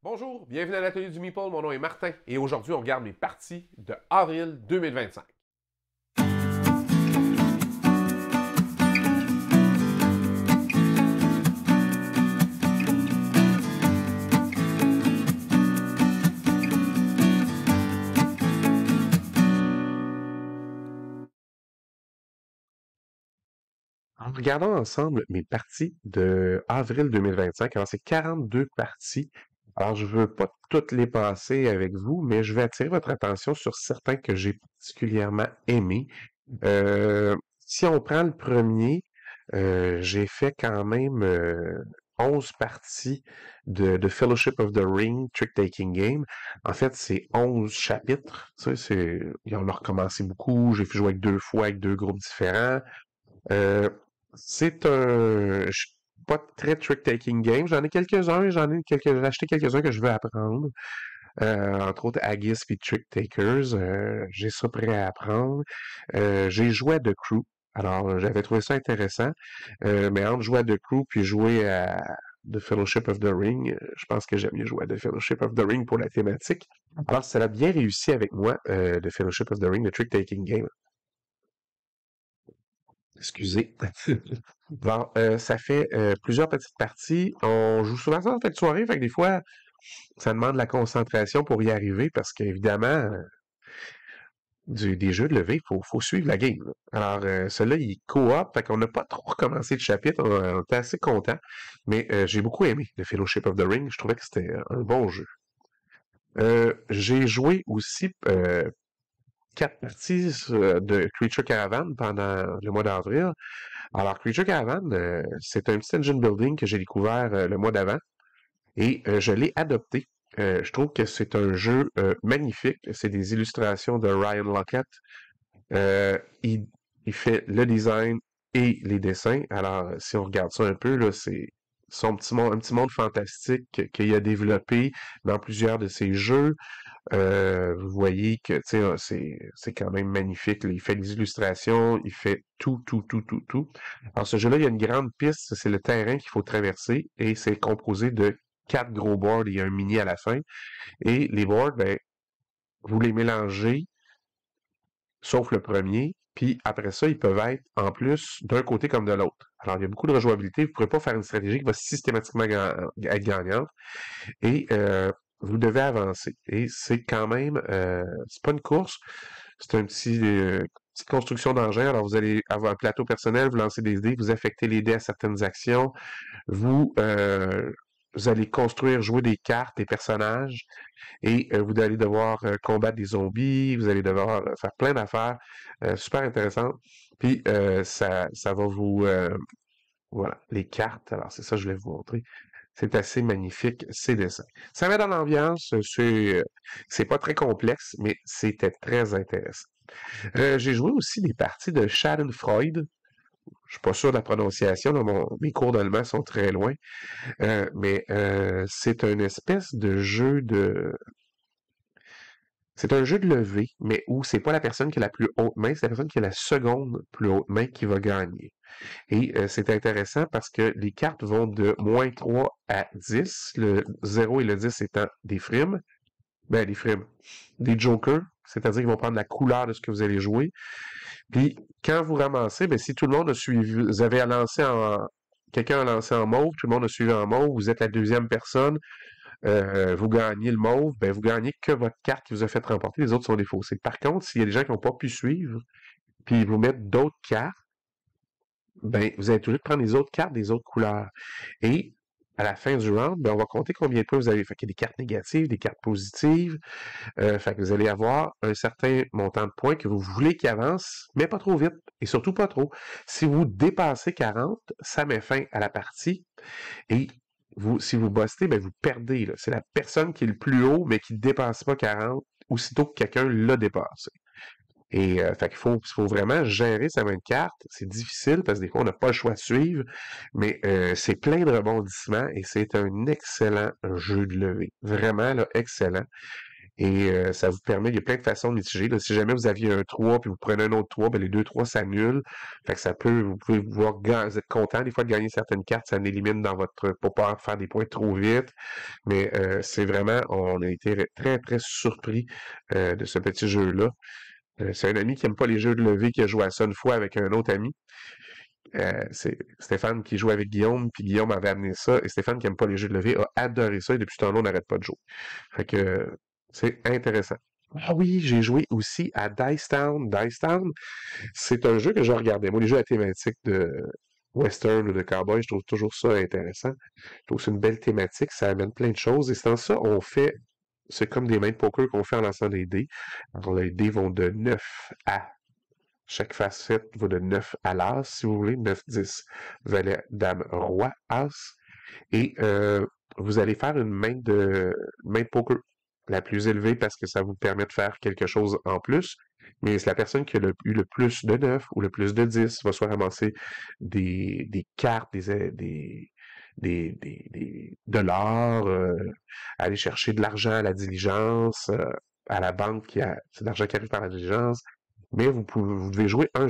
Bonjour, bienvenue à l'atelier du Meeple, mon nom est Martin et aujourd'hui on regarde mes parties de avril 2025. En regardant ensemble mes parties de avril 2025, alors c'est 42 parties. Alors je veux pas toutes les passer avec vous, mais je vais attirer votre attention sur certains que j'ai particulièrement aimés. Si on prend le premier, j'ai fait quand même 11 parties de Fellowship of the Ring Trick-Taking Game. En fait, c'est 11 chapitres. Tu sais, ils en ont recommencé beaucoup. J'ai fait jouer avec deux fois avec deux groupes différents. Euh, je suis pas très trick-taking game. J'en ai quelques-uns. J'ai acheté quelques-uns que je veux apprendre. Entre autres, Haggis puis Trick Takers. J'ai ça prêt à apprendre. J'ai joué à The Crew. Alors, j'avais trouvé ça intéressant. Mais entre jouer à The Crew puis jouer à The Fellowship of the Ring, je pense que j'aime mieux jouer à The Fellowship of the Ring pour la thématique. Alors, ça a bien réussi avec moi, The Fellowship of the Ring, le Trick Taking Game. Excusez. Bon, ça fait plusieurs petites parties. On joue souvent ça en fin de soirée, fait que des fois, ça demande de la concentration pour y arriver parce qu'évidemment, des jeux de levée, faut suivre la game, là. Alors, celui-là, il est coop, fait qu'on n'a pas trop recommencé le chapitre, on était assez content, mais j'ai beaucoup aimé le Fellowship of the Ring, je trouvais que c'était un bon jeu. J'ai joué aussi 4 parties de Creature Caravan pendant le mois d'avril. Alors, Creature Caravan, c'est un petit engine building que j'ai découvert le mois d'avant et je l'ai adopté. Je trouve que c'est un jeu magnifique. C'est des illustrations de Ryan Lockett. Euh, il, il fait le design et les dessins. Alors, si on regarde ça un peu, là, c'est un petit monde fantastique qu'il a développé dans plusieurs de ses jeux. Vous voyez que tu sais, c'est quand même magnifique, là. Il fait des illustrations, il fait tout, tout, tout, tout, tout. Alors, ce jeu-là, il y a une grande piste, c'est le terrain qu'il faut traverser et c'est composé de 4 gros boards. Il y a un mini à la fin. Et les boards, ben, vous les mélangez sauf le premier. Puis après ça, ils peuvent être en plus d'un côté comme de l'autre. Alors, il y a beaucoup de rejouabilité. Vous ne pourrez pas faire une stratégie qui va systématiquement être gagnante. Et vous devez avancer. Et c'est quand même, c'est pas une course, c'est un petite construction d'engin. Alors, vous allez avoir un plateau personnel, vous lancez des dés, vous affectez les dés à certaines actions. Vous, euh, vous allez construire, jouer des cartes, des personnages. Et vous allez devoir combattre des zombies, vous allez devoir faire plein d'affaires super intéressantes. Puis ça va vous... voilà, les cartes, alors c'est ça que je voulais vous montrer. C'est assez magnifique, ces dessins. Ça met dans l'ambiance, c'est pas très complexe, mais c'était très intéressant. J'ai joué aussi des parties de Schadenfreude. Je suis pas sûr de la prononciation, là, mes cours d'allemand sont très loin, mais c'est une espèce de jeu de c'est un jeu de levée, mais où c'est pas la personne qui a la plus haute main, c'est la personne qui a la seconde plus haute main qui va gagner. Et c'est intéressant parce que les cartes vont de -3 à 10, le 0 et le 10 étant des frimes, des frimes, des jokers, c'est-à-dire qu'ils vont prendre la couleur de ce que vous allez jouer. Puis quand vous ramassez, si tout le monde a suivi, vous avez lancé quelqu'un a lancé en mauve, tout le monde a suivi en mauve, vous êtes la deuxième personne, vous gagnez le mauve, vous gagnez que votre carte qui vous a fait remporter, les autres sont défaussés. Par contre, s'il y a des gens qui n'ont pas pu suivre, puis ils vous mettent d'autres cartes, vous êtes obligé de prendre les autres cartes des autres couleurs. Et à la fin du round, on va compter combien de points vous avez. Fait qu'il y a des cartes négatives, des cartes positives. Fait que vous allez avoir un certain montant de points que vous voulez qui avance, mais pas trop vite. Et surtout pas trop. Si vous dépassez 40, ça met fin à la partie. Et si vous bustez, vous perdez, là. C'est la personne qui est le plus haut, mais qui ne dépasse pas 40, aussitôt que quelqu'un l'a dépassé. Et fait qu'il faut vraiment gérer sa main de carte. C'est difficile parce que des fois, on n'a pas le choix de suivre, mais c'est plein de rebondissements et c'est un excellent jeu de levée. Vraiment, là, excellent. Et ça vous permet, il y a plein de façons de mitiger. Là. Si jamais vous aviez un 3 puis vous prenez un autre 3, ben les deux 3 s'annulent. Fait que ça peut, vous pouvez voir, vous êtes content des fois de gagner certaines cartes, ça en élimine dans votre, pour pas faire des points trop vite. Mais c'est vraiment, on a été très, très surpris de ce petit jeu-là. C'est un ami qui aime pas les jeux de levée qui a joué à ça une fois avec un autre ami. C'est Stéphane qui joue avec Guillaume, puis Guillaume avait amené ça, et Stéphane qui aime pas les jeux de levée a adoré ça, et depuis ce temps-là, on n'arrête pas de jouer. Fait que c'est intéressant. Ah oui, j'ai joué aussi à Dice Town. Dice Town, c'est un jeu que je regardais. Moi, les jeux à thématique de western ou de cowboy, je trouve toujours ça intéressant. Je trouve que c'est une belle thématique, ça amène plein de choses. Et c'est dans ça, c'est comme des mains de poker qu'on fait en lançant des dés. Alors, les dés vont de 9 à chaque facette va de 9 à l'as, si vous voulez. 9, 10, valet, dame, roi, as. Et vous allez faire une main de poker la plus élevée parce que ça vous permet de faire quelque chose en plus. Mais c'est la personne qui a eu le plus de 9 ou le plus de 10 va soit ramasser des cartes, de l'or, aller chercher de l'argent à la diligence, à la banque, c'est de l'argent qui arrive par la diligence. Mais vous devez jouer un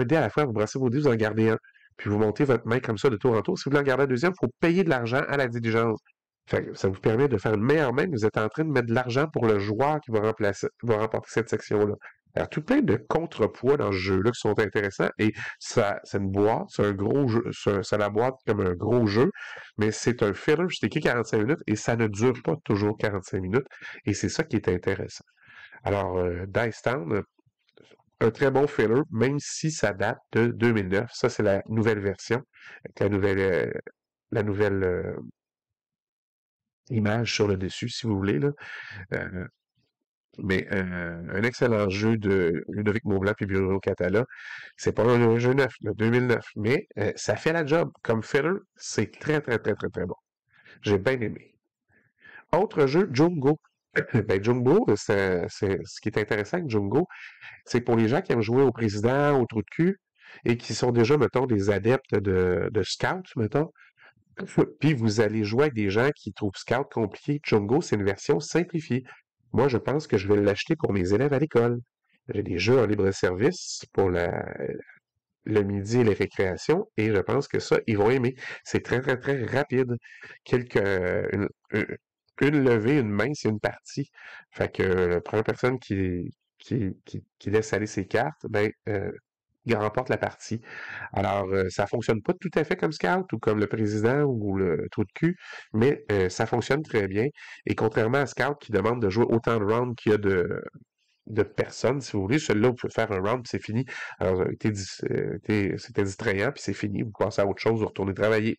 dé à la fois, vous brassez vos dés, vous en gardez un. Puis vous montez votre main comme ça de tour en tour. Si vous voulez en garder un deuxième, il faut payer de l'argent à la diligence. Fait que ça vous permet de faire une meilleure main. Vous êtes en train de mettre de l'argent pour le joueur qui va remporter cette section-là. Alors, tout plein de contrepoids dans ce jeu-là qui sont intéressants. Et ça, c'est une boîte, c'est un gros jeu, c'est la boîte comme un gros jeu, mais c'est un filler, c'est écrit 45 minutes et ça ne dure pas toujours 45 minutes. Et c'est ça qui est intéressant. Alors, Dice Town, un très bon filler, même si ça date de 2009. Ça, c'est la nouvelle version, avec la nouvelle image sur le dessus, si vous voulez. Là. Euh, mais un excellent jeu de Ludovic Maublanc et Bruno Catala. C'est pas un jeu neuf, le 2009, mais ça fait la job. Comme filler, c'est très, très, très, très, très bon. J'ai bien aimé. Autre jeu, Jungo. Ben, Jungo, ce qui est intéressant avec Jungo, c'est pour les gens qui aiment jouer au président, au trou de cul, et qui sont déjà, mettons, des adeptes de Scout, mettons. Puis vous allez jouer avec des gens qui trouvent Scout compliqué. Jungo, c'est une version simplifiée. Moi, je pense que je vais l'acheter pour mes élèves à l'école. J'ai des jeux en libre-service pour le midi et les récréations, et je pense que ça, ils vont aimer. C'est très, très, très rapide. Une levée, une main, c'est une partie. Fait que la première personne qui laisse aller ses cartes, ben, il remporte la partie. Alors, ça fonctionne pas tout à fait comme Scout ou comme le président ou le trou de cul, mais ça fonctionne très bien. Et contrairement à Scout qui demande de jouer autant de rounds qu'il y a de personnes, si vous voulez, celui-là, vous pouvez faire un round, puis c'est fini. Alors, c'était distrayant, puis c'est fini. Vous passez à autre chose, vous retournez travailler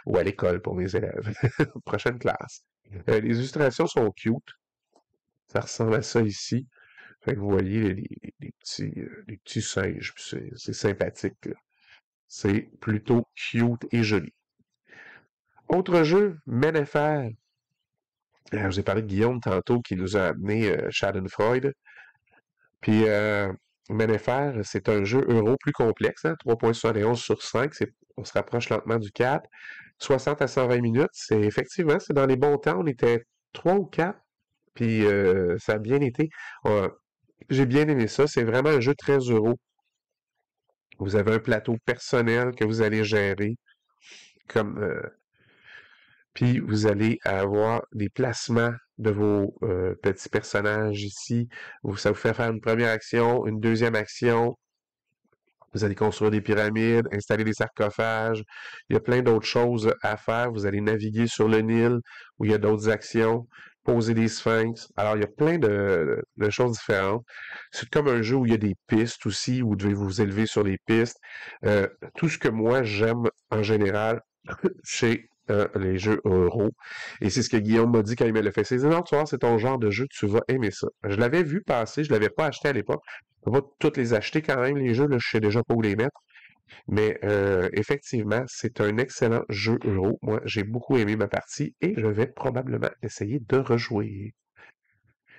ou à l'école pour mes élèves. Prochaine classe. Les illustrations sont cute. Ça ressemble à ça ici. Fait que vous voyez les petits singes, puis c'est sympathique, là. C'est plutôt cute et joli. Autre jeu, Mennefer. Je vous ai parlé de Guillaume tantôt qui nous a amené Schadenfreude. Puis Mennefer, c'est un jeu euro plus complexe, hein, 3.71 sur 5. On se rapproche lentement du 4. 60 à 120 minutes. C'est dans les bons temps. On était 3 ou 4. Puis ça a bien été. J'ai bien aimé ça. C'est vraiment un jeu très euro. Vous avez un plateau personnel que vous allez gérer. Comme Puis vous allez avoir des placements de vos petits personnages ici. Ça vous fait faire une première action, une deuxième action. Vous allez construire des pyramides, installer des sarcophages. Il y a plein d'autres choses à faire. Vous allez naviguer sur le Nil où il y a d'autres actions, poser des sphinx. Alors, il y a plein de choses différentes. C'est comme un jeu où il y a des pistes aussi, où vous devez vous élever sur les pistes. Tout ce que moi, j'aime en général chez les jeux euro. Et c'est ce que Guillaume m'a dit quand il me l'a fait. Il dit, non, tu vois, c'est ton genre de jeu, tu vas aimer ça. Je l'avais vu passer, je l'avais pas acheté à l'époque. On va toutes les acheter quand même, les jeux, là, je sais déjà pas où les mettre. Mais effectivement, c'est un excellent jeu euro. Moi, j'ai beaucoup aimé ma partie et je vais probablement essayer de rejouer.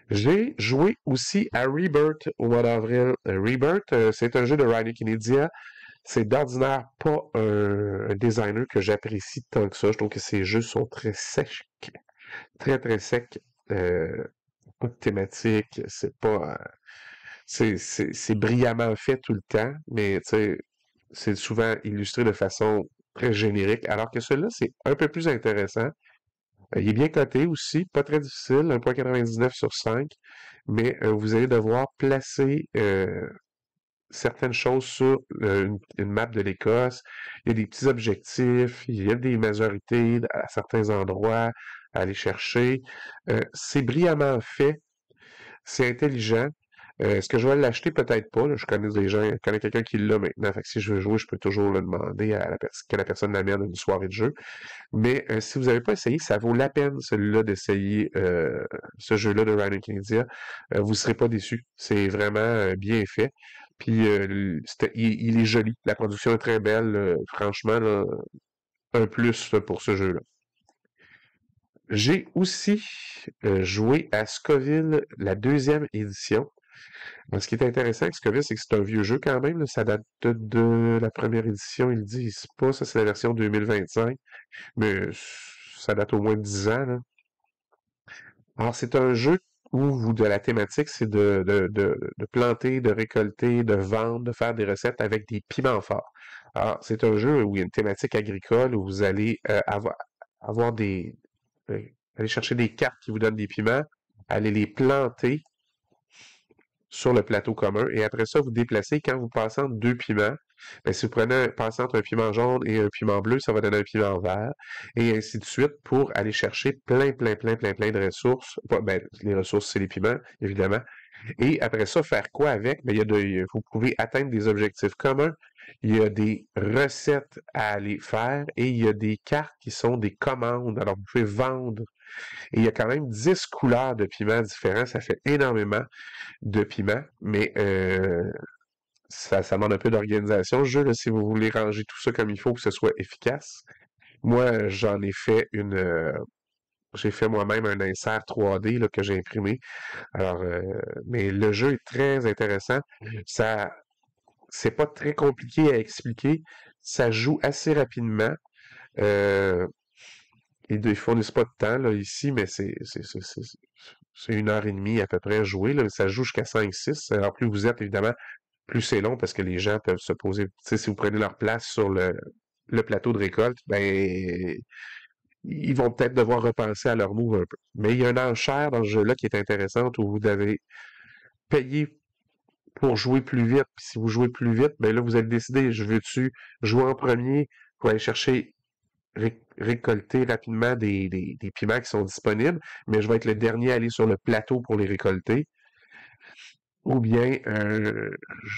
J'ai joué aussi à Rebirth au mois d'avril. Rebirth, c'est un jeu de Riley Kinedia. C'est d'ordinaire pas un designer que j'apprécie tant que ça. Je trouve que ses jeux sont très secs, très très secs. pas de thématique, c'est pas, c'est brillamment fait tout le temps, mais tu sais, c'est souvent illustré de façon très générique, alors que celui-là, c'est un peu plus intéressant. Il est bien coté aussi, pas très difficile, 1,99 sur 5, mais vous allez devoir placer certaines choses sur une map de l'Écosse. Il y a des petits objectifs, il y a des majorités à certains endroits à aller chercher. C'est brillamment fait, c'est intelligent. Est-ce que je vais l'acheter? Peut-être pas. Là. Je connais des gens, je connais quelqu'un qui l'a maintenant. Fait que si je veux jouer, je peux toujours le demander à que la personne l'amène à une soirée de jeu. Mais si vous n'avez pas essayé, ça vaut la peine, celui-là, d'essayer ce jeu-là de Ryan India. Vous ne serez pas déçus. C'est vraiment bien fait. Puis il est joli. La production est très belle. Franchement, là, un plus là, pour ce jeu-là. J'ai aussi joué à Scoville, la deuxième édition. Ce qui est intéressant avec Scoville, c'est que c'est un vieux jeu quand même. Là. Ça date de la première édition, ils le disent pas. Ça, c'est la version 2025. Mais ça date au moins de 10 ans. Là. Alors, c'est un jeu où de la thématique, c'est de planter, de récolter, de vendre, de faire des recettes avec des piments forts. Alors, c'est un jeu où il y a une thématique agricole, où vous allez avoir euh, aller chercher des cartes qui vous donnent des piments, aller les planter sur le plateau commun, et après ça, vous déplacez. Quand vous passez entre deux piments, ben, si vous passez entre un piment jaune et un piment bleu, ça va donner un piment vert, et ainsi de suite, pour aller chercher plein de ressources. Ben, les ressources, c'est les piments, évidemment. Et après ça, faire quoi avec? Ben, vous pouvez atteindre des objectifs communs. Il y a des recettes à aller faire et il y a des cartes qui sont des commandes. Alors, vous pouvez vendre. Et il y a quand même 10 couleurs de piments différents. Ça fait énormément de piment, mais ça demande un peu d'organisation. Le jeu, là, si vous voulez ranger tout ça comme il faut, que ce soit efficace. Moi, j'en ai fait j'ai fait moi-même un insert 3D là, que j'ai imprimé. Alors, mais le jeu est très intéressant. Ça, c'est pas très compliqué à expliquer. Ça joue assez rapidement. Euh, ils fournissent pas de temps là, ici, mais c'est 1 heure et demie à peu près à jouer. Là. Ça joue jusqu'à 5-6. Alors, plus vous êtes, évidemment, plus c'est long parce que les gens peuvent se poser. Tu sais, si vous prenez leur place sur le plateau de récolte, ben ils vont peut-être devoir repenser à leur move un peu. Mais il y a une enchère dans ce jeu-là qui est intéressante où vous devez payer pour jouer plus vite. Puis si vous jouez plus vite, ben là, vous allez décider, je veux-tu jouer en premier pour aller chercher récolter rapidement des piments qui sont disponibles, mais je vais être le dernier à aller sur le plateau pour les récolter. Ou bien,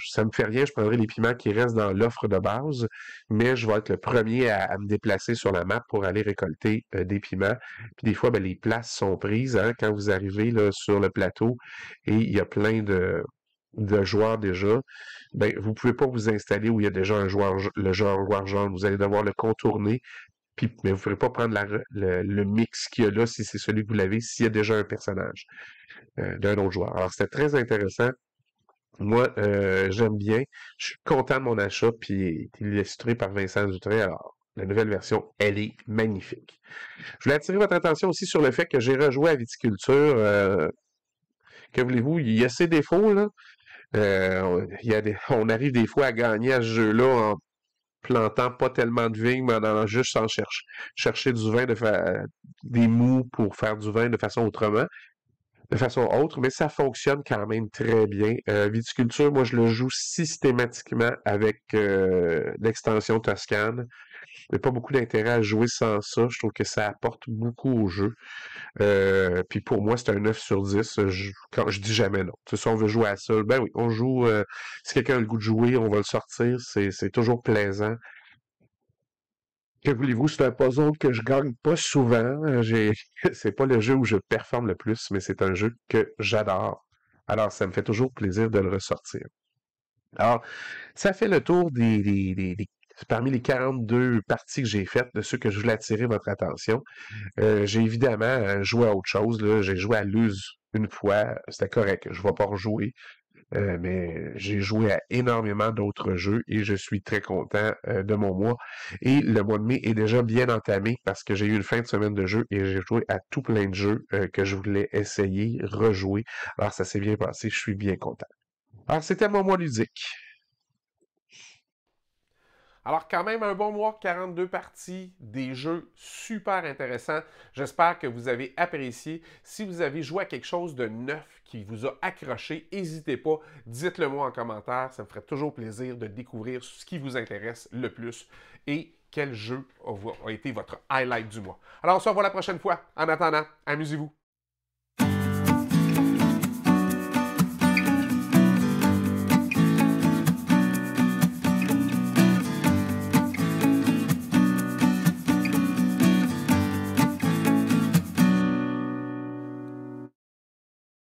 ça me fait rien, je prendrai les piments qui restent dans l'offre de base, mais je vais être le premier à me déplacer sur la map pour aller récolter des piments. Puis des fois, ben, les places sont prises hein, quand vous arrivez là, sur le plateau et il y a plein de joueurs déjà. Ben, vous pouvez pas vous installer où il y a déjà un joueur, le joueur jaune. Vous allez devoir le contourner. Puis, mais vous ne pourrez pas prendre le mix qu'il y a là si c'est celui que vous l'avez, s'il y a déjà un personnage d'un autre joueur. Alors, c'était très intéressant. Moi, j'aime bien. Je suis content de mon achat, puis il est illustré par Vincent Dutré. Alors, la nouvelle version, elle est magnifique. Je voulais attirer votre attention aussi sur le fait que j'ai rejoué à Viticulture. Que voulez-vous? Il y a ses défauts, là. On arrive des fois à gagner à ce jeu-là en plantant pas tellement de vignes, mais en allant juste en chercher du vin, des mous pour faire du vin de façon autre, mais ça fonctionne quand même très bien. Viticulture, moi, je le joue systématiquement avec l'extension Toscane. Il n'y a pas beaucoup d'intérêt à jouer sans ça. Je trouve que ça apporte beaucoup au jeu. Puis pour moi, c'est un 9 sur 10. Quand je dis jamais non. Tu sais, si on veut jouer à ça, ben oui, on joue. Si quelqu'un a le goût de jouer, on va le sortir. C'est toujours plaisant. Que voulez-vous, c'est un puzzle que je gagne pas souvent. C'est pas le jeu où je performe le plus, mais c'est un jeu que j'adore. Alors, ça me fait toujours plaisir de le ressortir. Alors, ça fait le tour parmi les 42 parties que j'ai faites, de ceux que je voulais attirer votre attention. J'ai évidemment joué à autre chose, là. J'ai joué à Luz une fois. C'était correct. Je ne vais pas rejouer. mais j'ai joué à énormément d'autres jeux et je suis très content de mon mois. Et le mois de mai est déjà bien entamé parce que j'ai eu une fin de semaine de jeu et j'ai joué à tout plein de jeux que je voulais essayer, rejouer. Alors ça s'est bien passé, je suis bien content. Alors c'était mon mois ludique. Alors quand même un bon mois, 42 parties, des jeux super intéressants. J'espère que vous avez apprécié. Si vous avez joué à quelque chose de neuf qui vous a accroché, n'hésitez pas, dites-le moi en commentaire. Ça me ferait toujours plaisir de découvrir ce qui vous intéresse le plus et quel jeu a été votre highlight du mois. Alors on se revoit la prochaine fois. En attendant, amusez-vous.